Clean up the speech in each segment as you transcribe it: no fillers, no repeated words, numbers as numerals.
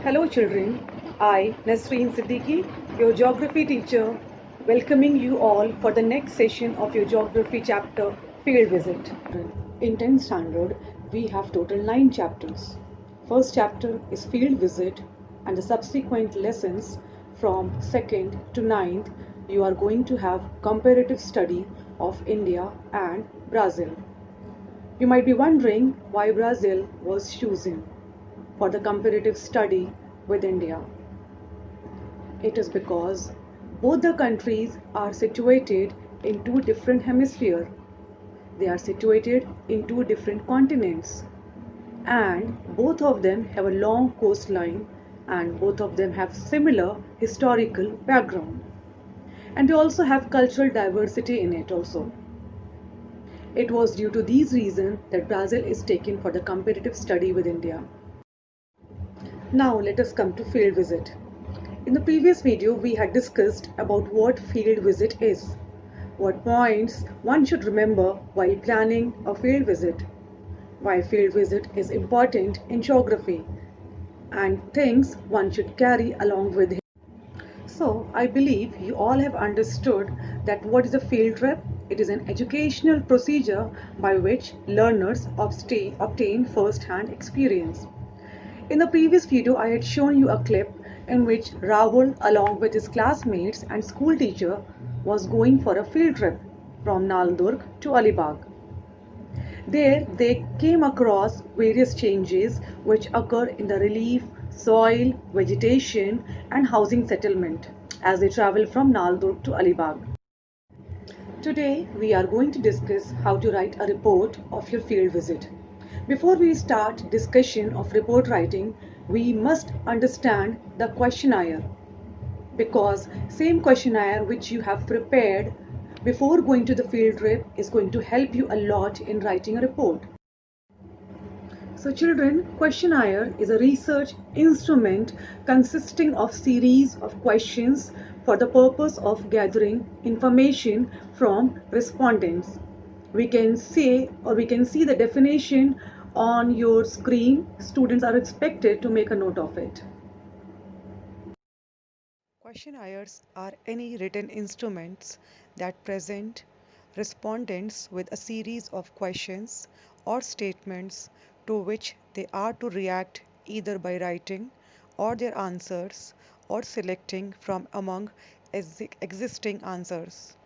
Hello children, I, Nasreen Siddiqui, your geography teacher, welcoming you all for the next session of your geography chapter, Field Visit. In 10th standard, we have total 9 chapters. First chapter is Field Visit and the subsequent lessons from 2nd to 9th, you are going to have comparative study of India and Brazil. You might be wondering why Brazil was chosen for the comparative study with India. It is because both the countries are situated in two different hemispheres. They are situated in two different continents, and both of them have a long coastline, and both of them have similar historical background, and they also have cultural diversity in it also. It was due to these reasons that Brazil is taken for the comparative study with India. Now let us come to field visit. In the previous video we had discussed about what field visit is, what points one should remember while planning a field visit, why field visit is important in geography, and things one should carry along with him. So I believe you all have understood that what is a field trip? It is an educational procedure by which learners obtain first-hand experience. In the previous video, I had shown you a clip in which Rahul, along with his classmates and school teacher, was going for a field trip from Naldurg to Alibag. There, they came across various changes which occur in the relief, soil, vegetation, and housing settlement as they travel from Naldurg to Alibag. Today, we are going to discuss how to write a report of your field visit. Before we start discussion of report writing, we must understand the questionnaire, because same questionnaire which you have prepared before going to the field trip is going to help you a lot in writing a report. So children, questionnaire is a research instrument consisting of series of questions for the purpose of gathering information from respondents. We can say, or we can see the definition on your screen. Students are expected to make a note of it. Questionnaires are any written instruments that present respondents with a series of questions or statements to which they are to react either by writing or their answers or selecting from among existing answers.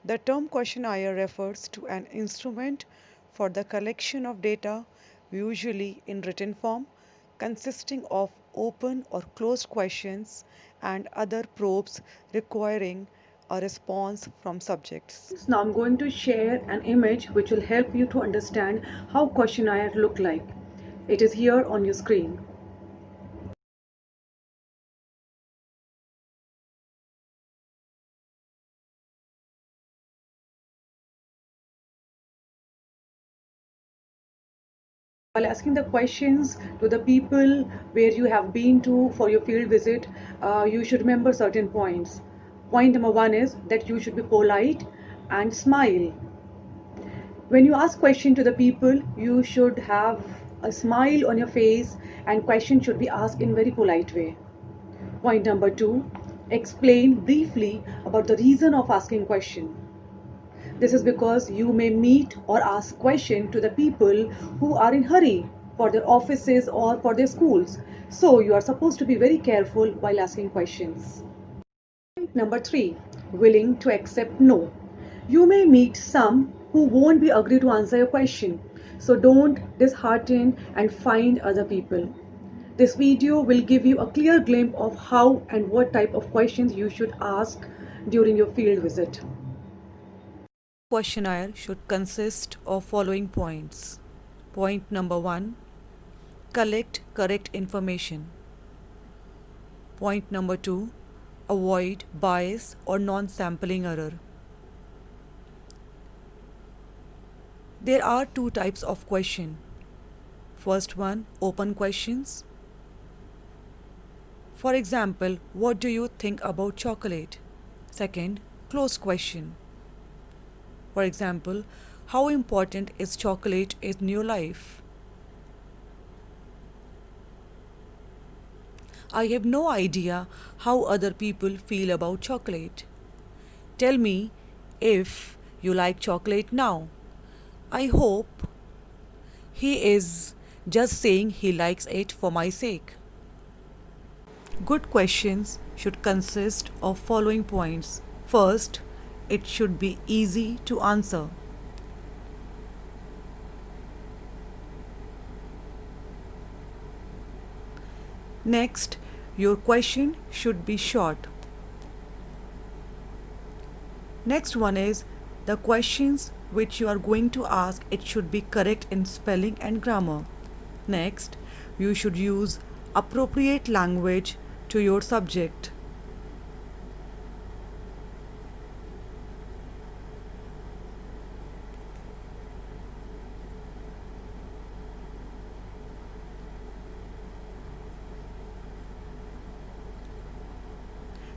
The term questionnaire refers to an instrument for the collection of data, usually in written form, consisting of open or closed questions and other probes requiring a response from subjects. Now I'm going to share an image which will help you to understand how questionnaire look like. It is here on your screen. While asking the questions to the people where you have been to for your field visit, you should remember certain points. Point number one is that you should be polite and smile. When you ask question to the people, you should have a smile on your face and question should be asked in very polite way. Point number two, explain briefly about the reason of asking question. This is because you may meet or ask question to the people who are in hurry for their offices or for their schools. So you are supposed to be very careful while asking questions. Point number three, willing to accept no. You may meet some who won't be agree to answer your question. So don't dishearten and find other people. This video will give you a clear glimpse of how and what type of questions you should ask during your field visit. Questionnaire should consist of following points. Point number 1, collect correct information. Point number 2, avoid bias or non-sampling error. There are two types of question. First one, open questions. For example, what do you think about chocolate? Second, closed question. For example, how important is chocolate in your life? I have no idea how other people feel about chocolate. Tell me if you like chocolate now. I hope he is just saying he likes it for my sake. Good questions should consist of following points. First, it should be easy to answer. Next, your question should be short. Next one is the questions which you are going to ask, it should be correct in spelling and grammar. Next, you should use appropriate language to your subject.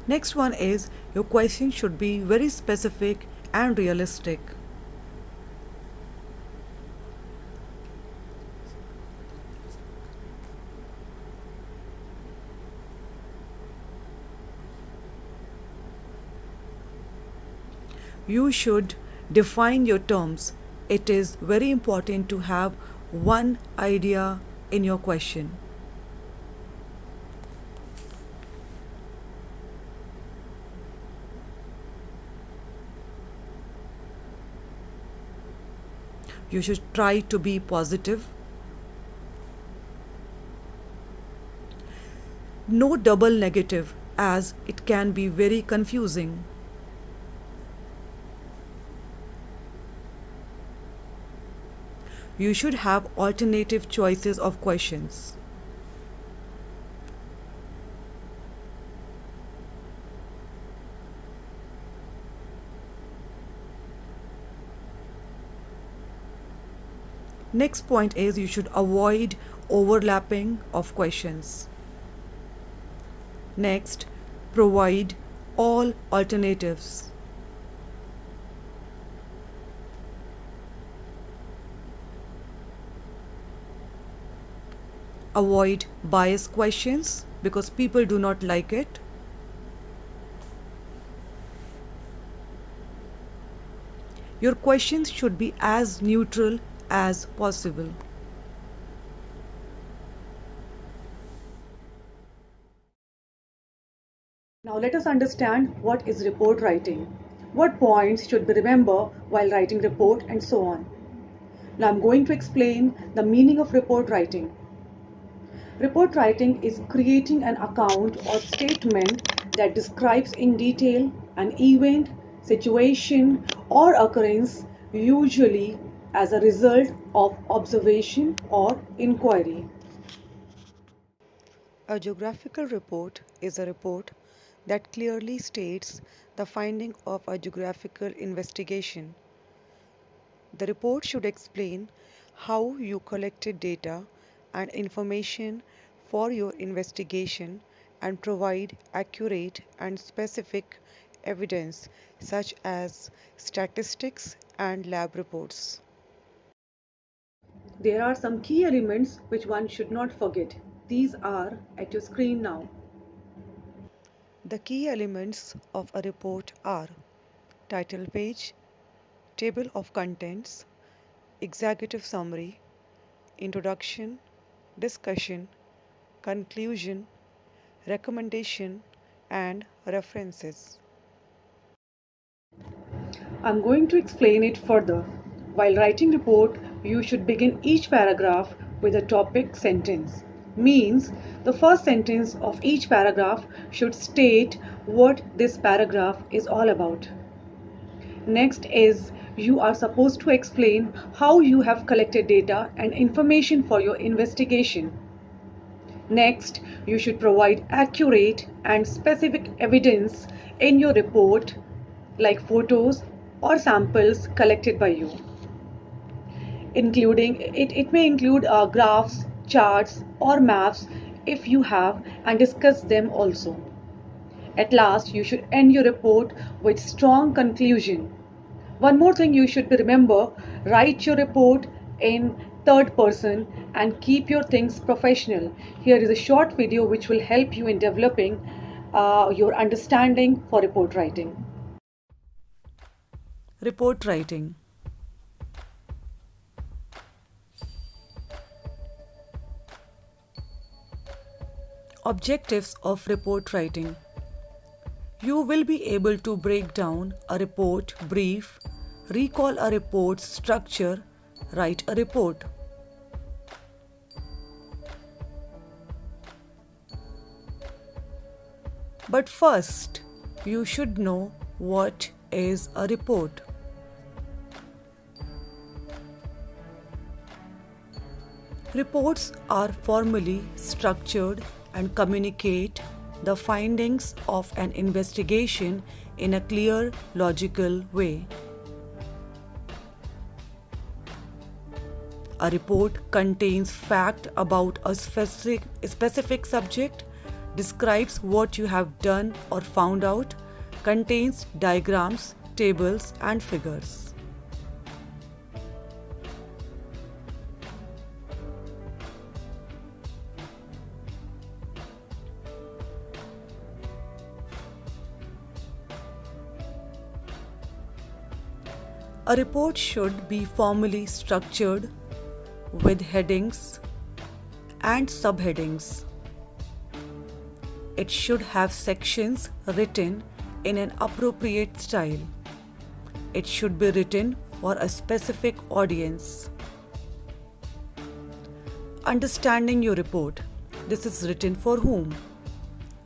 Next one is your question should be very specific and realistic. You should define your terms. It is very important to have one idea in your question. You should try to be positive. No double negative, as it can be very confusing. You should have alternative choices of questions. Next point is you should avoid overlapping of questions. Next, provide all alternatives. Avoid biased questions because people do not like it. Your questions should be as neutral as possible. Now let us understand what is report writing, what points should be remembered while writing report, and so on. Now I'm going to explain the meaning of report writing. Report writing is creating an account or statement that describes in detail an event, situation, or occurrence, usually as a result of observation or inquiry. A geographical report is a report that clearly states the finding of a geographical investigation. The report should explain how you collected data and information for your investigation and provide accurate and specific evidence such as statistics and lab reports. There are some key elements which one should not forget. These are at your screen now. The key elements of a report are title page, table of contents, executive summary, introduction, discussion, conclusion, recommendation, and references. I'm going to explain it further. While writing report, you should begin each paragraph with a topic sentence. Means the first sentence of each paragraph should state what this paragraph is all about. Next is you are supposed to explain how you have collected data and information for your investigation. Next, you should provide accurate and specific evidence in your report, like photos or samples collected by you. It may include graphs, charts, or maps if you have, and discuss them also. At last, you should end your report with strong conclusion. One more thing you should remember, write your report in third person and keep your things professional. Here is a short video which will help you in developing your understanding for report writing. Report writing. Objectives of report writing. You will be able to break down a report brief, recall a report's structure, write a report. But first, you should know what is a report. Reports are formally structured and communicate the findings of an investigation in a clear, logical way. A report contains fact about a specific subject, describes what you have done or found out, contains diagrams, tables, and figures. A report should be formally structured with headings and subheadings. It should have sections written in an appropriate style. It should be written for a specific audience. Understanding your report. This is written for whom?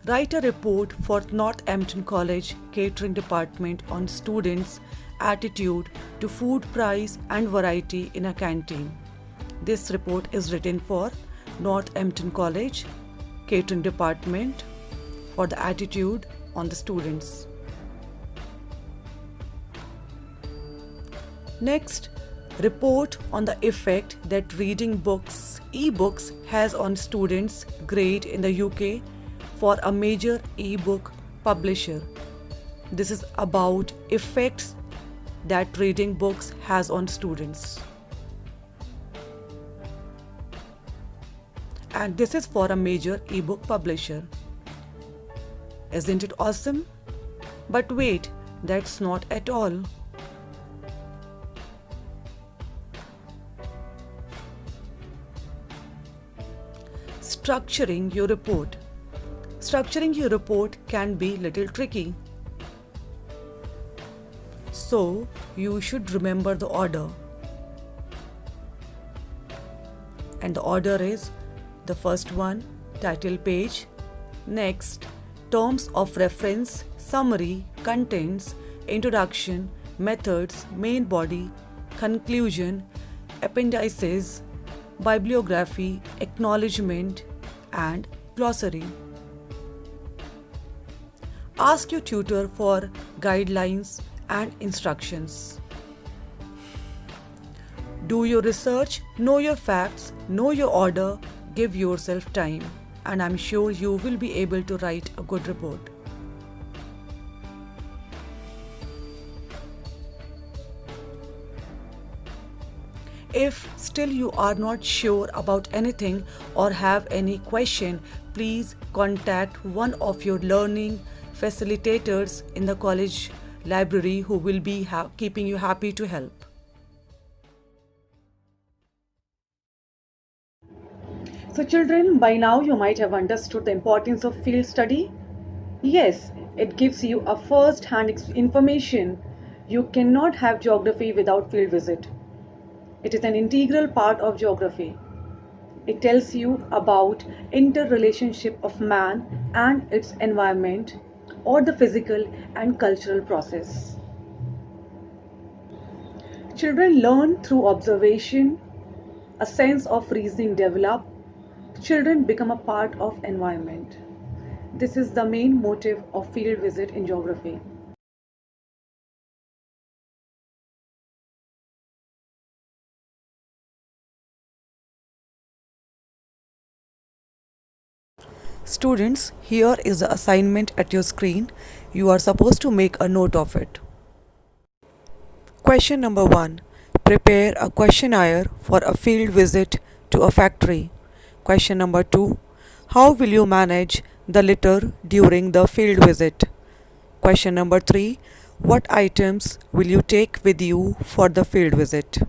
Write a report for Northampton College Catering Department on students' attitude to food price and variety in a canteen. This report is written for Northampton College Catering Department for the attitude on the students. Next, report on the effect that reading books, e-books has on students' grade in the UK for a major e-book publisher. This is about effects that reading books has on students. And this is for a major ebook publisher. Isn't it awesome? But wait, that's not at all. Structuring your report. Structuring your report can be little tricky. So, you should remember the order. And the order is the first one, title page. Next, terms of reference, summary, contents, introduction, methods, main body, conclusion, appendices, bibliography, acknowledgement, and glossary. Ask your tutor for guidelines and instructions. Do your research, know your facts, know your order, give yourself time, and I'm sure you will be able to write a good report. If still you are not sure about anything or have any question, please contact one of your learning facilitators in the college library who will be keeping you happy to help. So children, by now you might have understood the importance of field study. Yes, it gives you a first-hand information. You cannot have geography without field visit. It is an integral part of geography. It tells you about interrelationship of man and its environment, or the physical and cultural process. Children learn through observation, a sense of reasoning develop, children become a part of environment. This is the main motive of field visit in geography. Students, here is the assignment at your screen. You are supposed to make a note of it. Question number 1. Prepare a questionnaire for a field visit to a factory. Question number 2. How will you manage the litter during the field visit? Question number 3. What items will you take with you for the field visit?